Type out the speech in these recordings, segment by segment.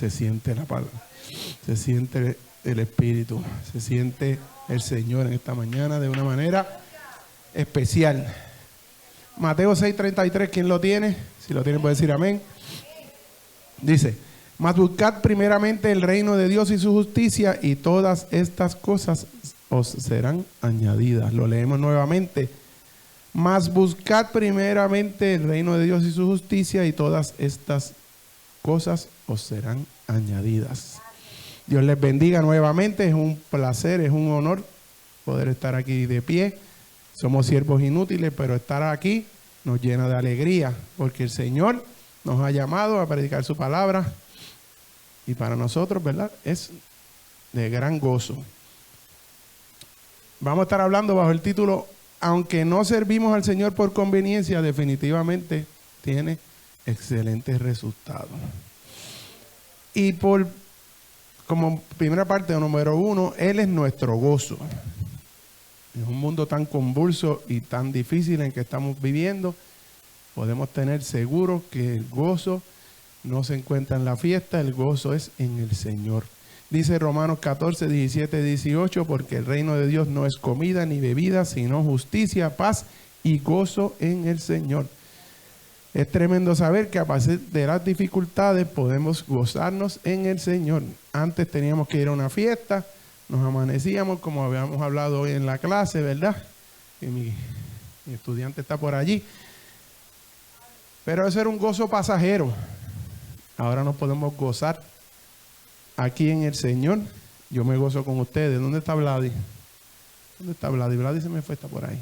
se siente la palabra, se siente el Espíritu, se siente el Señor en esta mañana de una manera especial. Mateo 6:33, ¿quién lo tiene? Si lo tiene puede decir amén. Dice: mas buscad primeramente el reino de Dios y su justicia, y todas estas cosas os serán añadidas. Lo leemos nuevamente. Mas buscad primeramente el reino de Dios y su justicia, y todas estas cosas os serán añadidas. Dios les bendiga nuevamente. Es un placer, es un honor poder estar aquí de pie. Somos siervos inútiles, pero estar aquí nos llena de alegría, porque el Señor nos ha llamado a predicar su palabra, y para nosotros, ¿verdad?, es de gran gozo. Vamos a estar hablando bajo el título: aunque no servimos al Señor por conveniencia, definitivamente tiene excelentes resultados. Y como primera parte, número 1, Él es nuestro gozo. En un mundo tan convulso y tan difícil en que estamos viviendo, podemos tener seguro que el gozo no se encuentra en la fiesta, el gozo es en el Señor. Dice Romanos 14, 17, 18, porque el reino de Dios no es comida ni bebida, sino justicia, paz y gozo en el Señor. Es tremendo saber que a pesar de las dificultades podemos gozarnos en el Señor. Antes teníamos que ir a una fiesta, nos amanecíamos, como habíamos hablado hoy en la clase, ¿verdad? Que mi estudiante está por allí. Pero eso era un gozo pasajero. Ahora nos podemos gozar aquí en el Señor. Yo me gozo con ustedes. ¿Dónde está Vladi? ¿Dónde está Vladi? Vladi se me fue, está por ahí.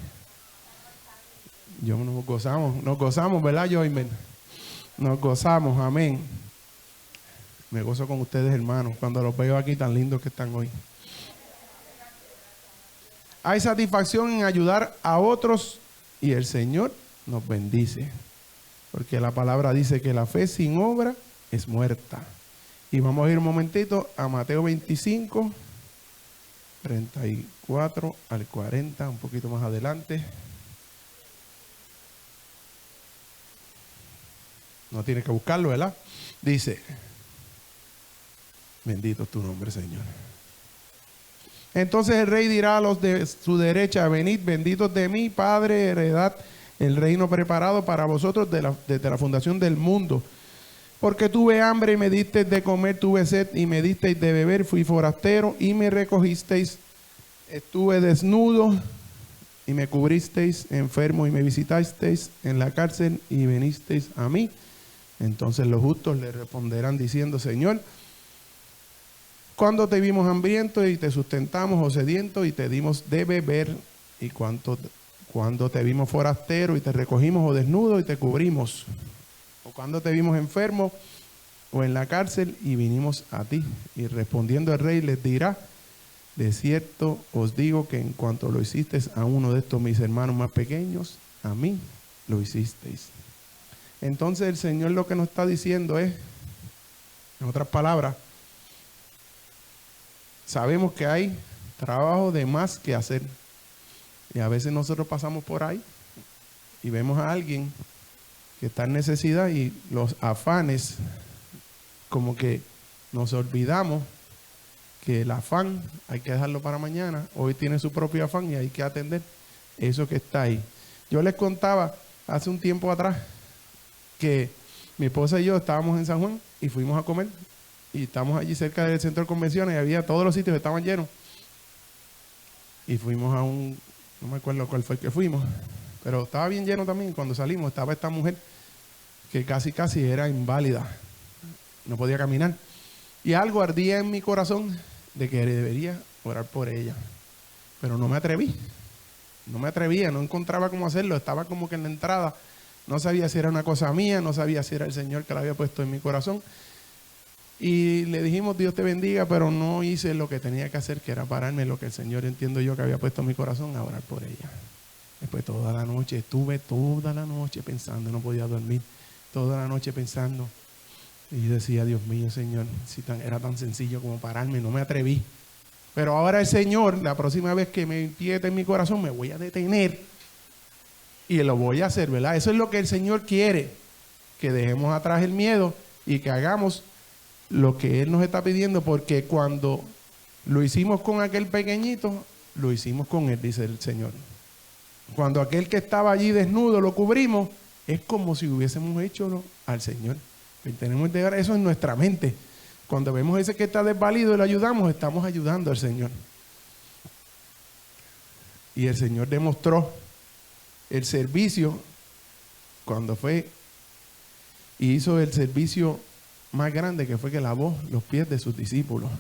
Nos gozamos, ¿verdad, Joymer? Nos gozamos, amén. Me gozo con ustedes, hermanos, cuando los veo aquí tan lindos que están hoy. Hay satisfacción en ayudar a otros y el Señor nos bendice. Porque la palabra dice que la fe sin obra es muerta. Y vamos a ir un momentito a Mateo 25, 34 al 40, un poquito más adelante. No tiene que buscarlo, ¿verdad? Dice: bendito es tu nombre, Señor. Entonces el rey dirá a los de su derecha: venid, benditos de mí, Padre, heredad el reino preparado para vosotros desde la fundación del mundo. Porque tuve hambre y me disteis de comer, tuve sed y me disteis de beber, fui forastero y me recogisteis, estuve desnudo y me cubristeis, enfermo y me visitasteis, en la cárcel y venisteis a mí. Entonces los justos le responderán diciendo: Señor, ¿cuándo te vimos hambriento y te sustentamos, o sediento y te dimos de beber? ¿Y cuando te vimos forastero y te recogimos, o desnudo y te cubrimos? ¿O cuando te vimos enfermo o en la cárcel y vinimos a ti? Y respondiendo el rey les dirá: de cierto os digo que en cuanto lo hicisteis a uno de estos mis hermanos más pequeños, a mí lo hicisteis. Entonces el Señor lo que nos está diciendo es, en otras palabras, sabemos que hay trabajo de más que hacer. Y a veces nosotros pasamos por ahí y vemos a alguien que está en necesidad, y los afanes, como que nos olvidamos que el afán hay que dejarlo para mañana. Hoy tiene su propio afán y hay que atender eso que está ahí. Yo les contaba hace un tiempo atrás que mi esposa y yo estábamos en San Juan y fuimos a comer, y estamos allí cerca del centro de convenciones y había todos los sitios estaban llenos, y fuimos a no me acuerdo cuál fue el que fuimos, pero estaba bien lleno también. Cuando salimos estaba esta mujer que casi era inválida, no podía caminar, y algo ardía en mi corazón de que debería orar por ella, pero no me atrevía, no encontraba cómo hacerlo. Estaba como que en la entrada, no sabía si era una cosa mía, no sabía si era el Señor que la había puesto en mi corazón, y le dijimos: Dios te bendiga, pero no hice lo que tenía que hacer, que era pararme lo que el Señor, entiendo yo, que había puesto en mi corazón, a orar por ella. Después toda la noche, estuve toda la noche pensando, no podía dormir, toda la noche pensando, y decía: Dios mío, Señor, si era tan sencillo como pararme, no me atreví. Pero ahora el Señor, la próxima vez que me inquiete en mi corazón, me voy a detener y lo voy a hacer, ¿verdad? Eso es lo que el Señor quiere, que dejemos atrás el miedo y que hagamos lo que Él nos está pidiendo, porque cuando lo hicimos con aquel pequeñito, lo hicimos con Él, dice el Señor. Cuando aquel que estaba allí desnudo lo cubrimos, es como si hubiésemos hecho al Señor. Y tenemos que llevar eso en nuestra mente. Cuando vemos ese que está desvalido y lo ayudamos, estamos ayudando al Señor. Y el Señor demostró el servicio cuando fue y hizo el servicio más grande, que fue que lavó los pies de sus discípulos.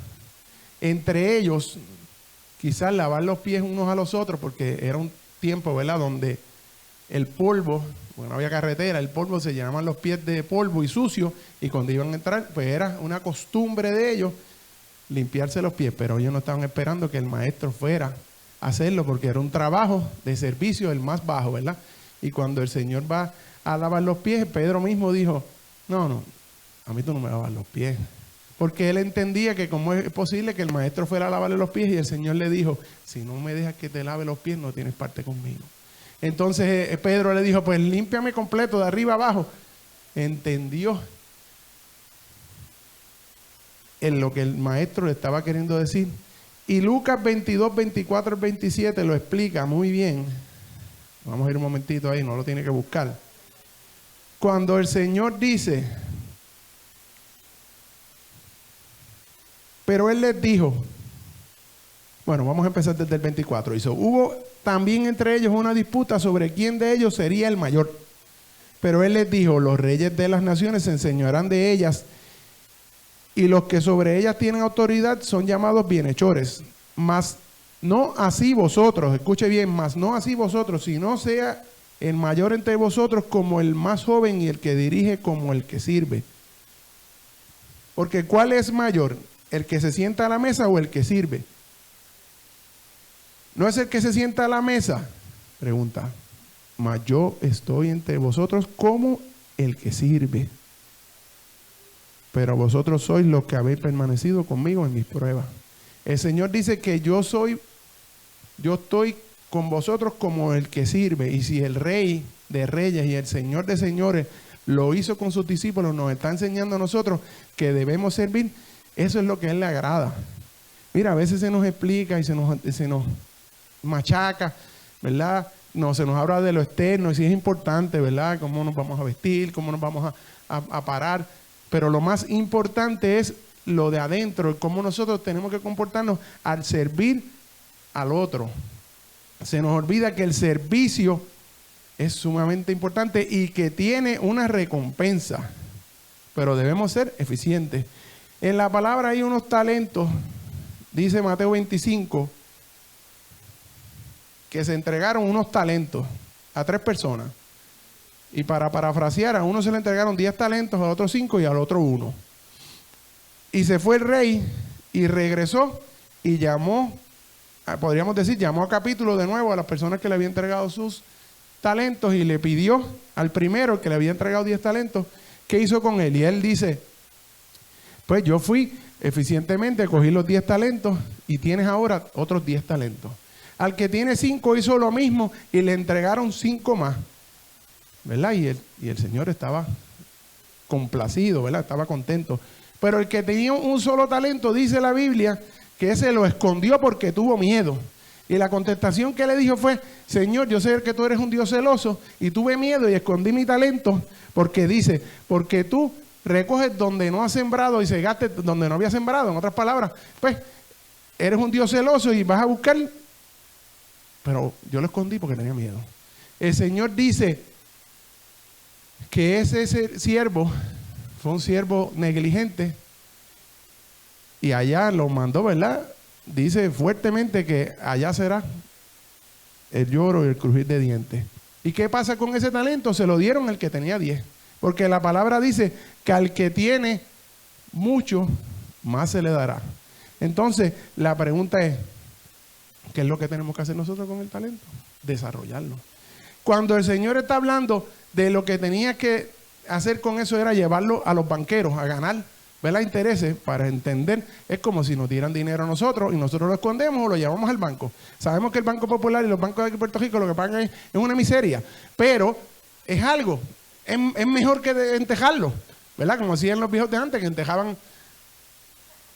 Entre ellos, quizás lavar los pies unos a los otros, porque era un tiempo, ¿verdad?, donde el polvo, bueno, no había carretera, el polvo se llenaban los pies de polvo y sucio, y cuando iban a entrar, pues era una costumbre de ellos limpiarse los pies, pero ellos no estaban esperando que el maestro fuera a hacerlo, porque era un trabajo de servicio el más bajo, ¿verdad? Y cuando el Señor va a lavar los pies, Pedro mismo dijo, no, a mí tú no me lavas los pies. Porque él entendía que cómo es posible que el maestro fuera a lavarle los pies, y el Señor le dijo, si no me dejas que te lave los pies, no tienes parte conmigo. Entonces Pedro le dijo, pues límpiame completo, de arriba abajo. Entendió en lo que el maestro le estaba queriendo decir. Y Lucas 22, 24 al 27 lo explica muy bien. Vamos a ir un momentito ahí, no lo tiene que buscar. Cuando el Señor dice, pero Él les dijo, bueno, vamos a empezar desde el 24. Hubo también entre ellos una disputa sobre quién de ellos sería el mayor. Pero Él les dijo, los reyes de las naciones se enseñarán de ellas, y los que sobre ellas tienen autoridad son llamados bienhechores. Mas no así vosotros, escuche bien, mas no así vosotros, sino sea el mayor entre vosotros como el más joven, y el que dirige como el que sirve. Porque ¿cuál es mayor? ¿El que se sienta a la mesa o el que sirve? ¿No es el que se sienta a la mesa? Pregunta. Mas yo estoy entre vosotros como el que sirve. Pero vosotros sois los que habéis permanecido conmigo en mis pruebas. El Señor dice que yo estoy con vosotros como el que sirve. Y si el Rey de Reyes y el Señor de Señores lo hizo con sus discípulos, nos está enseñando a nosotros que debemos servir. Eso es lo que a Él le agrada. Mira, a veces se nos explica y se nos machaca, ¿verdad? No, se nos habla de lo externo y si es importante, ¿verdad? Cómo nos vamos a vestir, cómo nos vamos a parar. Pero lo más importante es lo de adentro, cómo nosotros tenemos que comportarnos al servir al otro. Se nos olvida que el servicio es sumamente importante y que tiene una recompensa, pero debemos ser eficientes. En la palabra hay unos talentos, dice Mateo 25, que se entregaron unos talentos a 3 personas. Y para parafrasear, a uno se le entregaron 10 talentos, al otro 5 y al otro 1. Y se fue el rey y regresó y llamó, podríamos decir, llamó a capítulo de nuevo a las personas que le habían entregado sus talentos y le pidió al primero que le había entregado 10 talentos, ¿qué hizo con él? Y él dice, pues yo fui eficientemente, cogí los 10 talentos y tienes ahora otros 10 talentos. Al que tiene 5 hizo lo mismo y le entregaron 5 más, ¿verdad? Y el Señor estaba complacido, ¿verdad? Estaba contento. Pero el que tenía un solo talento, dice la Biblia, que ese lo escondió porque tuvo miedo. Y la contestación que le dijo fue, Señor, yo sé que tú eres un Dios celoso y tuve miedo y escondí mi talento, porque dice, porque tú recoges donde no has sembrado y cegaste donde no había sembrado. En otras palabras, pues, eres un Dios celoso y vas a buscar, pero yo lo escondí porque tenía miedo. El Señor dice que ese siervo fue un siervo negligente y allá lo mandó, ¿verdad? Dice fuertemente que allá será el lloro y el crujir de dientes. ¿Y qué pasa con ese talento? Se lo dieron al que tenía 10. Porque la palabra dice que al que tiene mucho, más se le dará. Entonces, la pregunta es, ¿qué es lo que tenemos que hacer nosotros con el talento? Desarrollarlo. Cuando el Señor está hablando de lo que tenía que hacer con eso era llevarlo a los banqueros, a ganar, ¿verdad? Intereses, para entender, es como si nos dieran dinero a nosotros y nosotros lo escondemos o lo llevamos al banco. Sabemos que el Banco Popular y los bancos de aquí en Puerto Rico lo que pagan es una miseria, pero es algo, es mejor que entejarlo, ¿verdad? Como hacían los viejos de antes, que entejaban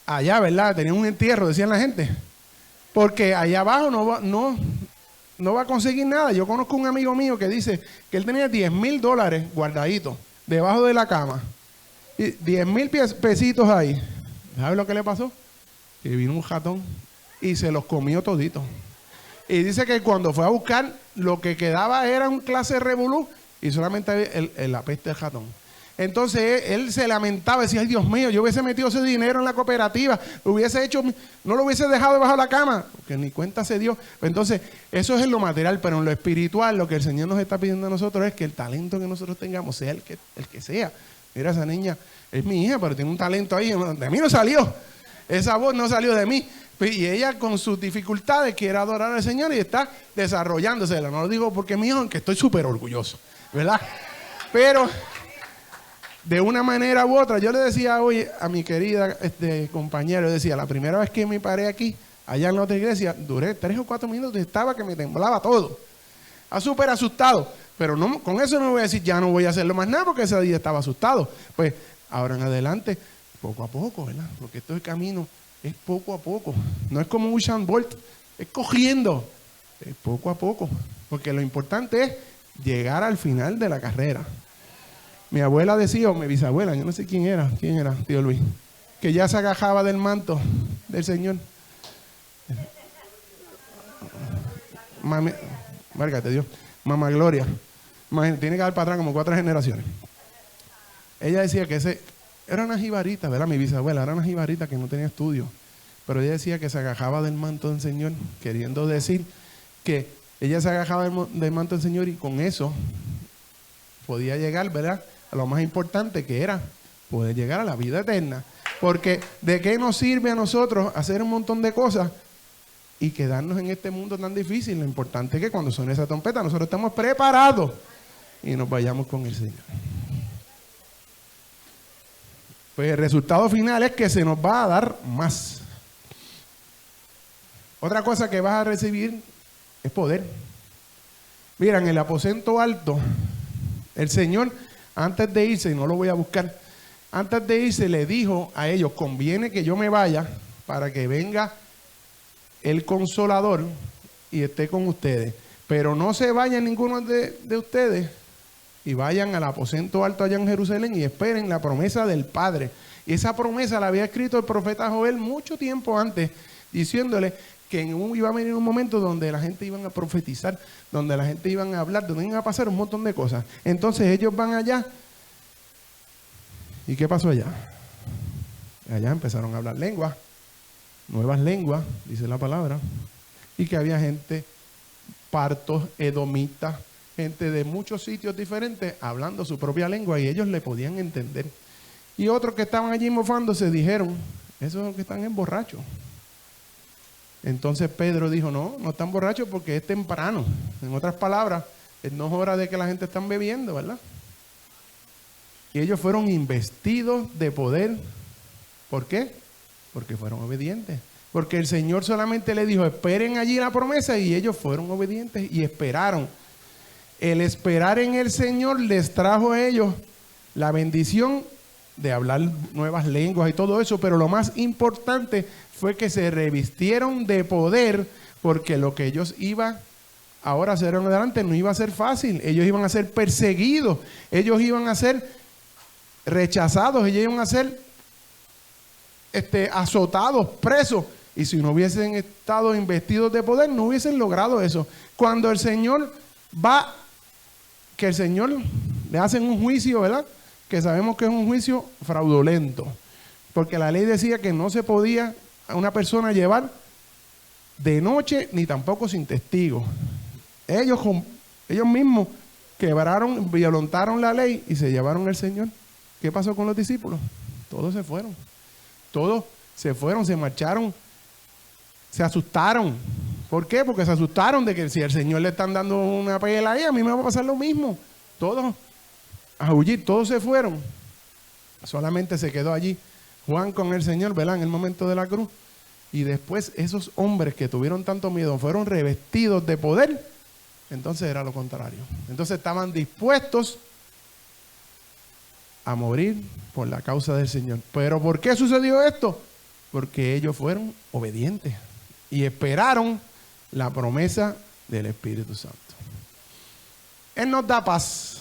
allá, ¿verdad? Tenían un entierro, decían la gente. Porque allá abajo no va a conseguir nada. Yo conozco un amigo mío que dice que él tenía $10,000 guardaditos debajo de la cama. Y 10,000 pesitos ahí. ¿Sabes lo que le pasó? Que vino un ratón y se los comió toditos. Y dice que cuando fue a buscar, lo que quedaba era un clase de revolú y solamente había la peste del ratón. Entonces él se lamentaba, decía, ay Dios mío, yo hubiese metido ese dinero en la cooperativa, no lo hubiese dejado debajo de la cama, porque ni cuenta se dio. Entonces, eso es en lo material, pero en lo espiritual, lo que el Señor nos está pidiendo a nosotros es que el talento que nosotros tengamos sea el que sea. Mira, esa niña es mi hija, pero tiene un talento ahí, de mí no salió. Esa voz no salió de mí. Y ella con sus dificultades quiere adorar al Señor y está desarrollándose. No lo digo porque es mi hijo, aunque estoy súper orgulloso, ¿verdad? Pero de una manera u otra, yo le decía hoy a mi querida compañera, yo decía, la primera vez que me paré aquí, allá en la otra iglesia, duré 3 o 4 minutos y estaba que me temblaba todo. Súper asustado. Pero no, con eso no voy a decir, ya no voy a hacerlo más nada, porque ese día estaba asustado. Pues ahora en adelante, poco a poco, ¿verdad? Porque esto es camino, es poco a poco. No es como Usain Bolt, es cogiendo, es poco a poco. Porque lo importante es llegar al final de la carrera. Mi abuela decía, o mi bisabuela, yo no sé quién era, tío Luis, que ya se agajaba del manto del Señor. Mami, márgate Dios, Mamá Gloria. Tiene que dar para atrás como 4 generaciones. Ella decía que era una jibarita, ¿verdad? Mi bisabuela era una jibarita que no tenía estudio. Pero ella decía que se agajaba del manto del Señor, queriendo decir que ella se agajaba del manto del Señor y con eso podía llegar, ¿verdad?, a lo más importante, que era poder llegar a la vida eterna. Porque ¿de qué nos sirve a nosotros hacer un montón de cosas y quedarnos en este mundo tan difícil? Lo importante es que cuando suene esa trompeta nosotros estamos preparados y nos vayamos con el Señor. Pues el resultado final es que se nos va a dar más. Otra cosa que vas a recibir es poder. Mira, en el aposento alto, el Señor, antes de irse, y no lo voy a buscar, antes de irse le dijo a ellos, conviene que yo me vaya para que venga el Consolador y esté con ustedes. Pero no se vayan ninguno de ustedes y vayan al aposento alto allá en Jerusalén y esperen la promesa del Padre. Y esa promesa la había escrito el profeta Joel mucho tiempo antes, diciéndole que iba a venir un momento donde la gente iba a profetizar, donde la gente iba a hablar, donde iban a pasar un montón de cosas. Entonces ellos van allá. ¿Y qué pasó allá? Allá empezaron a hablar lenguas, nuevas lenguas, dice la palabra, y que había gente, partos, edomitas, gente de muchos sitios diferentes hablando su propia lengua y ellos le podían entender. Y otros que estaban allí mofándose dijeron, esos que están en borrachos. Entonces Pedro dijo, no están borrachos porque es temprano. En otras palabras, no es hora de que la gente están bebiendo, ¿verdad? Y ellos fueron investidos de poder. ¿Por qué? Porque fueron obedientes. Porque el Señor solamente le dijo, esperen allí la promesa, y ellos fueron obedientes y esperaron. El esperar en el Señor les trajo a ellos la bendición de hablar nuevas lenguas y todo eso, pero lo más importante fue que se revistieron de poder, porque lo que ellos iban ahora a hacer en adelante no iba a ser fácil. Ellos iban a ser perseguidos, ellos iban a ser rechazados, ellos iban a ser azotados, presos, y si no hubiesen estado investidos de poder no hubiesen logrado eso. Cuando el Señor que el Señor le hacen un juicio, ¿verdad?, que sabemos que es un juicio fraudulento, porque la ley decía que no se podía a una persona llevar de noche ni tampoco sin testigos. Ellos mismos violentaron la ley y se llevaron al Señor. ¿Qué pasó con los discípulos? Todos se fueron, se marcharon, se asustaron. ¿Por qué? Porque se asustaron de que si al Señor le están dando una pela ahí, a mí me va a pasar lo mismo. Todos a huir, todos se fueron. Solamente se quedó allí Juan con el Señor, ¿verdad?, en el momento de la cruz. Y después esos hombres que tuvieron tanto miedo fueron revestidos de poder. Entonces era lo contrario. Entonces estaban dispuestos a morir por la causa del Señor. ¿Pero por qué sucedió esto? porque ellos fueron obedientes y esperaron la promesa del Espíritu Santo. Él nos da paz.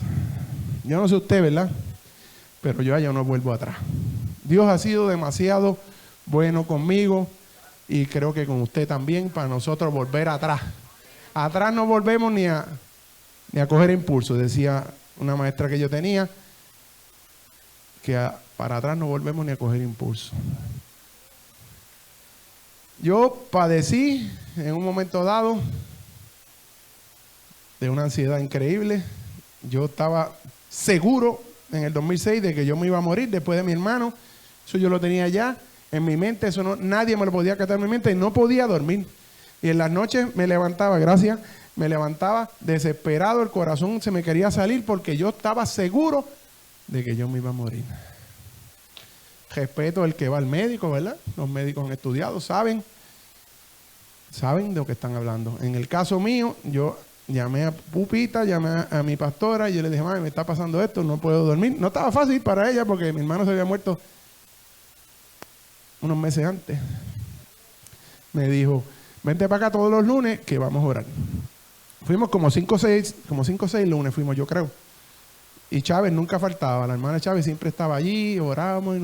Yo no sé usted, ¿verdad? Pero yo ya no vuelvo atrás. Dios ha sido demasiado bueno conmigo y creo que con usted también, para nosotros volver atrás. Atrás no volvemos ni a coger impulso, decía una maestra que yo tenía, que para atrás no volvemos ni a coger impulso. Yo padecí en un momento dado de una ansiedad increíble. Yo estaba seguro en el 2006 de que yo me iba a morir después de mi hermano. Eso yo lo tenía ya en mi mente, eso no, nadie me lo podía quitar en mi mente y no podía dormir. Y en las noches me levantaba, me levantaba desesperado, el corazón se me quería salir porque yo estaba seguro de que yo me iba a morir. Respeto el que va al médico, ¿verdad? Los médicos han estudiado, saben de lo que están hablando. En el caso mío, yo llamé a Pupita, llamé a mi pastora y yo le dije, mami, me está pasando esto, no puedo dormir. No estaba fácil para ella porque mi hermano se había muerto unos meses antes. Me dijo, vente para acá todos los lunes que vamos a orar. Fuimos como 5 o 6 lunes fuimos, yo creo. Y Chávez nunca faltaba, la hermana Chávez siempre estaba allí, orábamos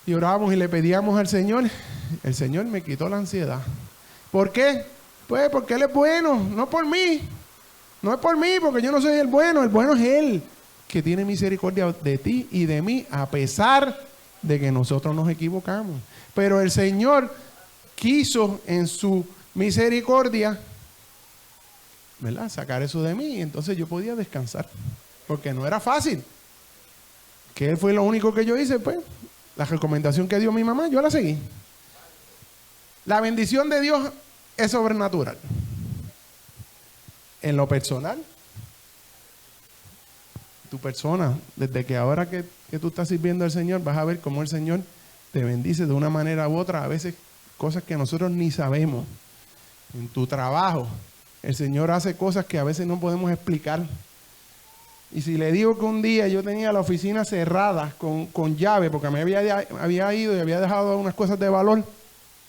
y orábamos y le pedíamos al Señor. El Señor me quitó la ansiedad. ¿Por qué? Pues porque Él es bueno, no por mí. No es por mí, porque yo no soy el bueno es Él, que tiene misericordia de ti y de mí, a pesar de que nosotros nos equivocamos. Pero el Señor quiso en su misericordia, ¿verdad?, sacar eso de mí, y entonces yo podía descansar, porque no era fácil. ¿Qué fue lo único que yo hice? Pues la recomendación que dio mi mamá, yo la seguí. La bendición de Dios es sobrenatural. En lo personal, tu persona, desde que ahora que tú estás sirviendo al Señor, vas a ver cómo el Señor te bendice de una manera u otra, a veces cosas que nosotros ni sabemos. En tu trabajo, el Señor hace cosas que a veces no podemos explicar. Y si le digo que un día yo tenía la oficina cerrada con llave, porque me había ido y había dejado unas cosas de valor,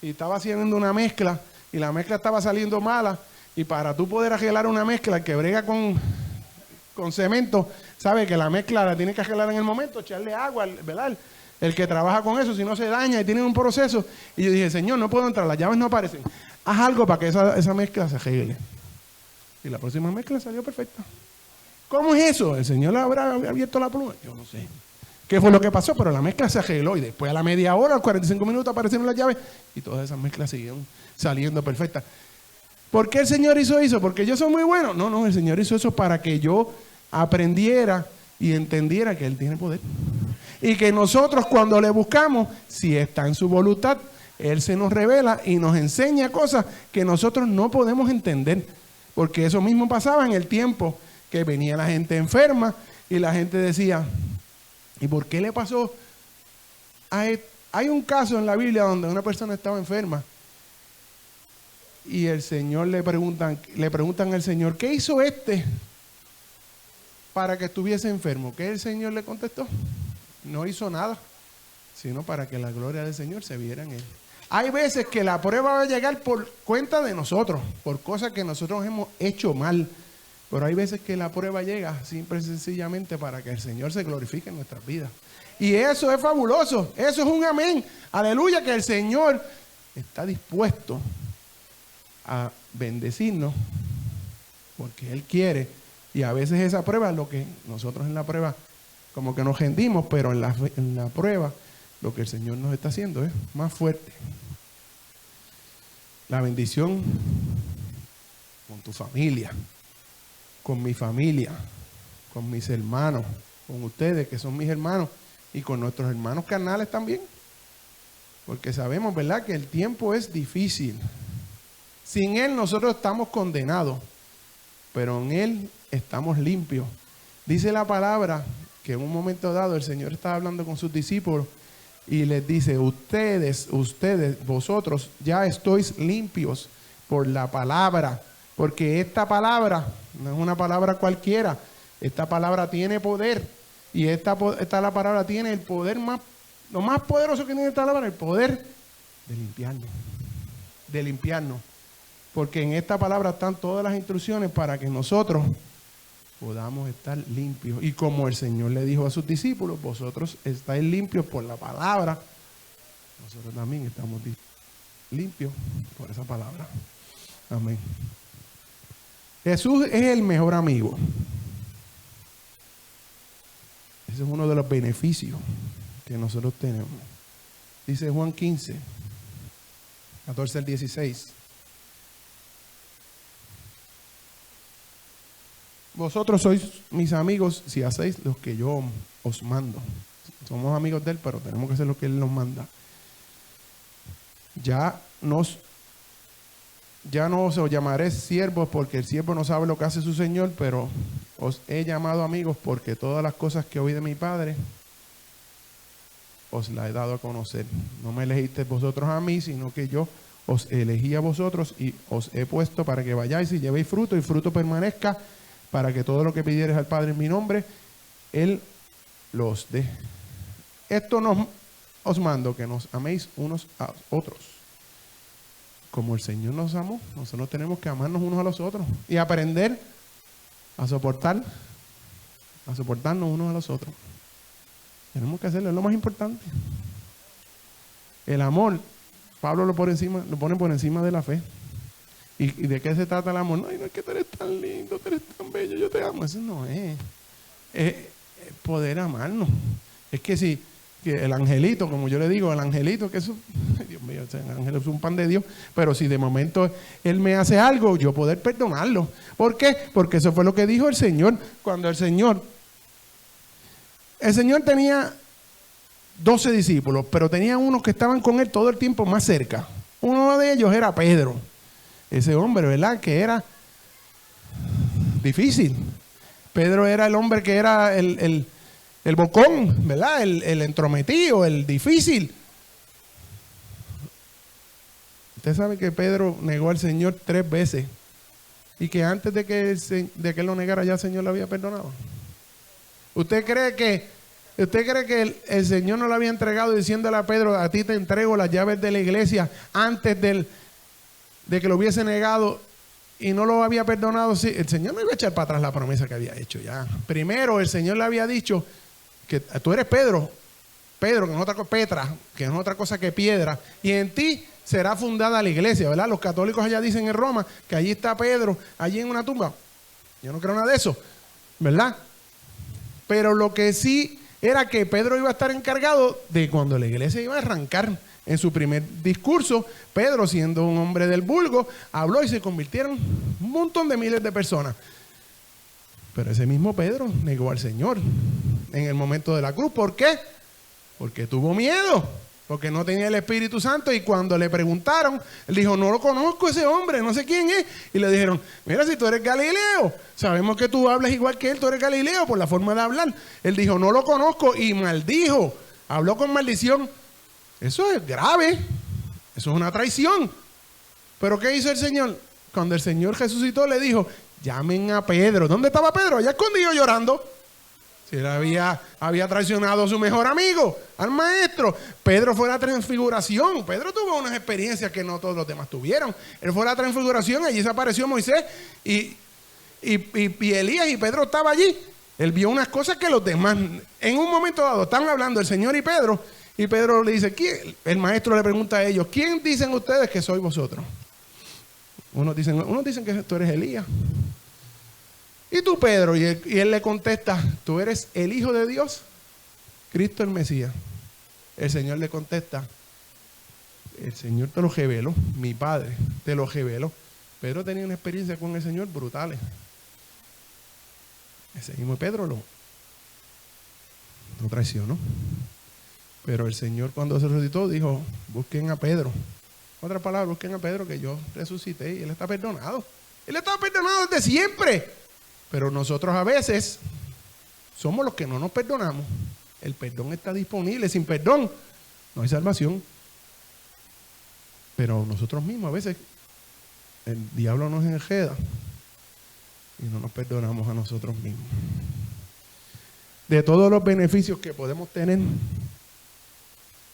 y estaba haciendo una mezcla, y la mezcla estaba saliendo mala, y para tú poder arreglar una mezcla, el que brega con cemento, sabe que la mezcla la tiene que arreglar en el momento, echarle agua, ¿verdad? El que trabaja con eso, si no se daña y tiene un proceso. Y yo dije, Señor, no puedo entrar, las llaves no aparecen. Haz algo para que esa mezcla se arregle. Y la próxima mezcla salió perfecta. ¿Cómo es eso? ¿El Señor le habrá abierto la pluma? Yo no sé. ¿Qué fue lo que pasó? Pero la mezcla se arregló y después a la media hora, a los 45 minutos aparecieron las llaves y todas esas mezclas siguieron saliendo perfectas. ¿Por qué el Señor hizo eso? ¿Porque yo soy muy bueno? No, el Señor hizo eso para que yo aprendiera y entendiera que Él tiene poder. Y que nosotros cuando le buscamos, si está en su voluntad, Él se nos revela y nos enseña cosas que nosotros no podemos entender. Porque eso mismo pasaba en el tiempo que venía la gente enferma y la gente decía, ¿y por qué le pasó? Hay un caso en la Biblia donde una persona estaba enferma y el Señor le preguntan al Señor, ¿qué hizo para que estuviese enfermo? ¿Qué el Señor le contestó? No hizo nada, sino para que la gloria del Señor se viera en él. Hay veces que la prueba va a llegar por cuenta de nosotros, por cosas que nosotros hemos hecho mal. Pero hay veces que la prueba llega simple y sencillamente para que el Señor se glorifique en nuestras vidas. Y eso es fabuloso, eso es un amén. Aleluya, que el Señor está dispuesto a bendecirnos porque Él quiere. Y a veces esa prueba es lo que nosotros en la prueba como que nos rendimos, pero en la prueba lo que el Señor nos está haciendo es más fuerte. La bendición con tu familia, con mi familia, con mis hermanos, con ustedes que son mis hermanos y con nuestros hermanos carnales también. Porque sabemos, ¿verdad?, que el tiempo es difícil. Sin Él nosotros estamos condenados, pero en Él estamos limpios. Dice la palabra que en un momento dado el Señor estaba hablando con sus discípulos y les dice, vosotros ya estáis limpios por la palabra. Porque esta palabra no es una palabra cualquiera. Esta palabra tiene poder. Y esta la palabra tiene el poder más Lo más poderoso que tiene esta palabra, el poder de limpiarnos. De limpiarnos. Porque en esta palabra están todas las instrucciones para que nosotros podamos estar limpios. Y como el Señor le dijo a sus discípulos, vosotros estáis limpios por la palabra, nosotros también estamos limpios por esa palabra. Amén. Jesús es el mejor amigo. Ese es uno de los beneficios que nosotros tenemos. Dice Juan 15, 14 al 16. Vosotros sois mis amigos si hacéis lo que yo os mando. Somos amigos de Él, pero tenemos que hacer lo que Él nos manda. Ya no os llamaré siervos, porque el siervo no sabe lo que hace su Señor, pero os he llamado amigos, porque todas las cosas que oí de mi Padre os las he dado a conocer. No me elegisteis vosotros a mí, sino que yo os elegí a vosotros y os he puesto para que vayáis y llevéis fruto, y fruto permanezca, para que todo lo que pidiereis al Padre en mi nombre, Él los dé. Esto os mando, que nos améis unos a otros. Como el Señor nos amó, nosotros tenemos que amarnos unos a los otros y aprender a soportarnos unos a los otros. Tenemos que hacerlo, es lo más importante. El amor, Pablo lo pone por encima de la fe. ¿Y de qué se trata el amor? No, es que tú eres tan lindo, tú eres tan bello, yo te amo. Eso no es. Es poder amarnos. Es que si que el angelito, como yo le digo, el angelito, que eso, Dios mío, el ángel es un pan de Dios, pero si de momento él me hace algo, yo poder perdonarlo. ¿Por qué? Porque eso fue lo que dijo el Señor. Cuando el Señor tenía 12 discípulos, pero tenía unos que estaban con él todo el tiempo más cerca. Uno de ellos era Pedro. Ese hombre, ¿verdad? Que era difícil. Pedro era el hombre que era el bocón, ¿verdad? El entrometido, el difícil. Usted sabe que Pedro negó al Señor 3 veces y que antes de que él lo negara ya el Señor lo había perdonado. ¿Usted cree que el Señor no le había entregado diciéndole a Pedro, a ti te entrego las llaves de la iglesia antes de que lo hubiese negado y no lo había perdonado? Sí, el Señor no iba a echar para atrás la promesa que había hecho ya. Primero el Señor le había dicho que tú eres Pedro, que no es otra cosa, Petra, que no es otra cosa que piedra, y en ti será fundada la iglesia, ¿verdad? Los católicos allá dicen en Roma que allí está Pedro, allí en una tumba. Yo no creo nada de eso, ¿verdad? Pero lo que sí era que Pedro iba a estar encargado de cuando la iglesia iba a arrancar. En su primer discurso, Pedro, siendo un hombre del vulgo, habló y se convirtieron un montón de miles de personas. Pero ese mismo Pedro negó al Señor en el momento de la cruz. ¿Por qué? Porque tuvo miedo, porque no tenía el Espíritu Santo, y cuando le preguntaron, él dijo, no lo conozco ese hombre, no sé quién es. Y le dijeron, mira, si tú eres Galileo, sabemos que tú hablas igual que él, tú eres Galileo por la forma de hablar. Él dijo, no lo conozco, y maldijo, habló con maldición. Eso es grave, eso es una traición. Pero ¿qué hizo el Señor? Cuando el Señor resucitó, le dijo, llamen a Pedro. ¿Dónde estaba Pedro? Allá escondido llorando. Si él había traicionado a su mejor amigo, al maestro. Pedro fue la transfiguración. Pedro tuvo unas experiencias que no todos los demás tuvieron. Él fue la transfiguración, allí se apareció Moisés y Elías, y Pedro estaba allí. Él vio unas cosas que los demás, en un momento dado, están hablando el Señor y Pedro le dice, ¿quién? El maestro le pregunta a ellos, ¿quién dicen ustedes que sois vosotros? Unos dicen que tú eres Elías. ¿Y tú, Pedro? Y él le contesta, ¿tú eres el Hijo de Dios? Cristo el Mesías. El Señor le contesta, el Señor te lo reveló, mi Padre te lo reveló. Pedro tenía una experiencia con el Señor brutales. Ese mismo Pedro lo traicionó. Pero el Señor, cuando se resucitó, dijo, busquen a Pedro. Otra palabra, busquen a Pedro, que yo resucité, y él está perdonado. Él está perdonado desde siempre. Pero nosotros a veces somos los que no nos perdonamos. El perdón está disponible. Sin perdón no hay salvación. Pero nosotros mismos a veces el diablo nos enreda y no nos perdonamos a nosotros mismos. De todos los beneficios que podemos tener,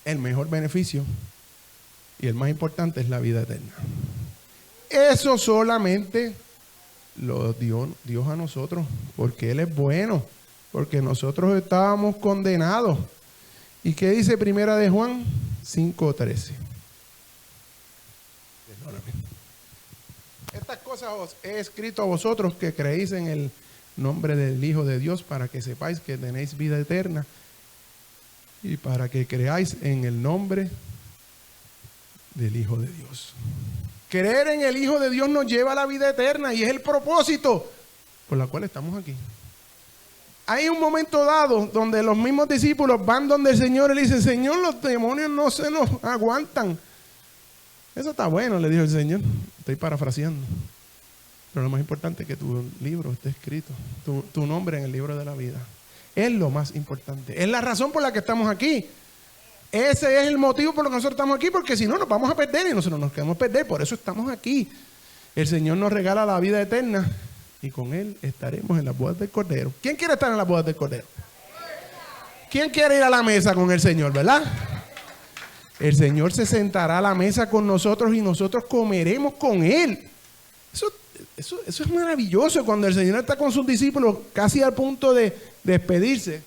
el mejor beneficio y el más importante es la vida eterna. Eso solamente lo dio Dios a nosotros, porque Él es bueno, porque nosotros estábamos condenados. ¿Y qué dice Primera de Juan 5:13? Perdóname. Estas cosas os he escrito a vosotros que creéis en el nombre del Hijo de Dios, para que sepáis que tenéis vida eterna y para que creáis en el nombre del Hijo de Dios. Creer en el Hijo de Dios nos lleva a la vida eterna y es el propósito por el cual estamos aquí. Hay un momento dado donde los mismos discípulos van donde el Señor y le dicen: Señor, los demonios no se nos aguantan. Eso está bueno, le dijo el Señor. Estoy parafraseando. Pero lo más importante es que tu libro esté escrito, tu nombre en el libro de la vida. Es lo más importante. Es la razón por la que estamos aquí. Ese es el motivo por el que nosotros estamos aquí, porque si no nos vamos a perder y nosotros nos queremos perder. Por eso estamos aquí. El Señor nos regala la vida eterna y con Él estaremos en las bodas del Cordero. ¿Quién quiere estar en las bodas del Cordero? ¿Quién quiere ir a la mesa con el Señor, verdad? El Señor se sentará a la mesa con nosotros y nosotros comeremos con Él. Eso es maravilloso. Cuando el Señor está con sus discípulos casi al punto de despedirse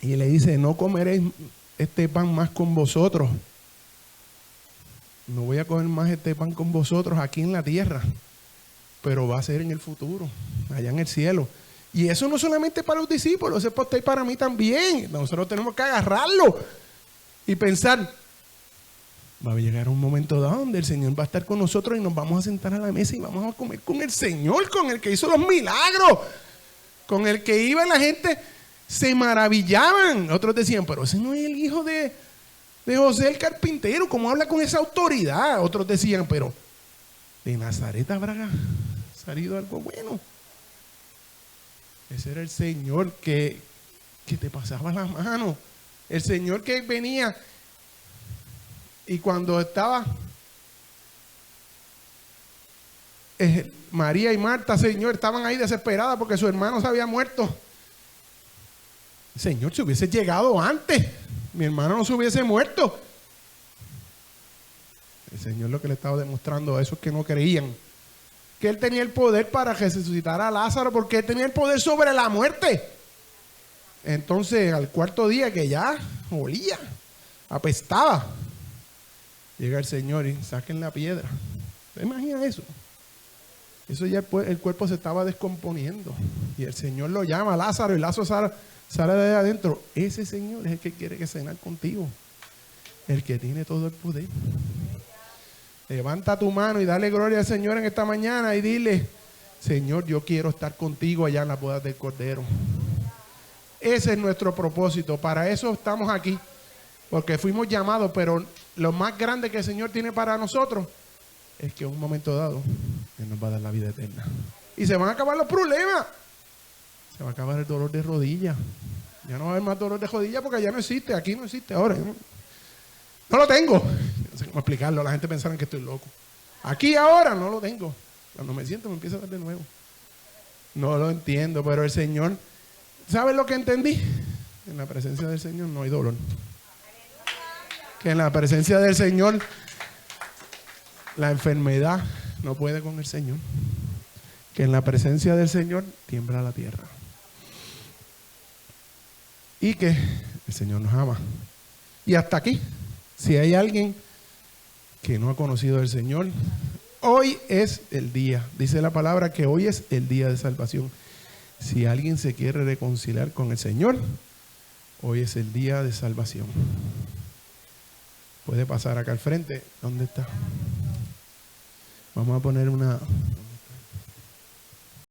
y le dice: no comeréis este pan más con vosotros. No voy a comer más este pan con vosotros aquí en la tierra, pero va a ser en el futuro, allá en el cielo. Y eso no solamente para los discípulos, eso es para usted y para mí también. Nosotros tenemos que agarrarlo y pensar: va a llegar un momento donde el Señor va a estar con nosotros y nos vamos a sentar a la mesa y vamos a comer con el Señor, con el que hizo los milagros, con el que iba la gente, se maravillaban. Otros decían: pero ese no es el hijo de José el carpintero, ¿cómo habla con esa autoridad? Otros decían: pero de Nazaret habrá salido algo bueno. Ese era el Señor que te pasaba la mano, el Señor que venía. Y cuando estaba María y Marta, Señor, estaban ahí desesperadas porque su hermano se había muerto. Señor, si hubiese llegado antes, mi hermano no se hubiese muerto. El Señor lo que le estaba demostrando a esos que no creían, que Él tenía el poder para resucitar a Lázaro, porque Él tenía el poder sobre la muerte. Entonces, al cuarto día, que ya olía, apestaba, llega el Señor y saquen la piedra. ¿Te imaginas eso? Eso ya el cuerpo se estaba descomponiendo. Y el Señor lo llama a Lázaro y Lázaro sale de ahí adentro. Ese Señor es el que quiere que cenar contigo. El que tiene todo el poder. Levanta tu mano y dale gloria al Señor en esta mañana y dile: Señor, yo quiero estar contigo allá en las bodas del Cordero. Ese es nuestro propósito. Para eso estamos aquí. Porque fuimos llamados, pero lo más grande que el Señor tiene para nosotros es que en un momento dado Él nos va a dar la vida eterna. Y se van a acabar los problemas. Se va a acabar el dolor de rodilla. Ya no va a haber más dolor de rodilla porque ya no existe. Aquí no existe ahora. No lo tengo. No sé cómo explicarlo. La gente pensará que estoy loco. Aquí ahora no lo tengo. Cuando me siento me empieza a dar de nuevo. No lo entiendo, pero el Señor... ¿Sabes lo que entendí? En la presencia del Señor no hay dolor. Que en la presencia del Señor la enfermedad no puede con el Señor. Que en la presencia del Señor tiembla la tierra. Y que el Señor nos ama. Y hasta aquí, si hay alguien que no ha conocido al Señor, hoy es el día. Dice la palabra que hoy es el día de salvación. Si alguien se quiere reconciliar con el Señor, hoy es el día de salvación. Puede pasar acá al frente. ¿Dónde está? Vamos a poner una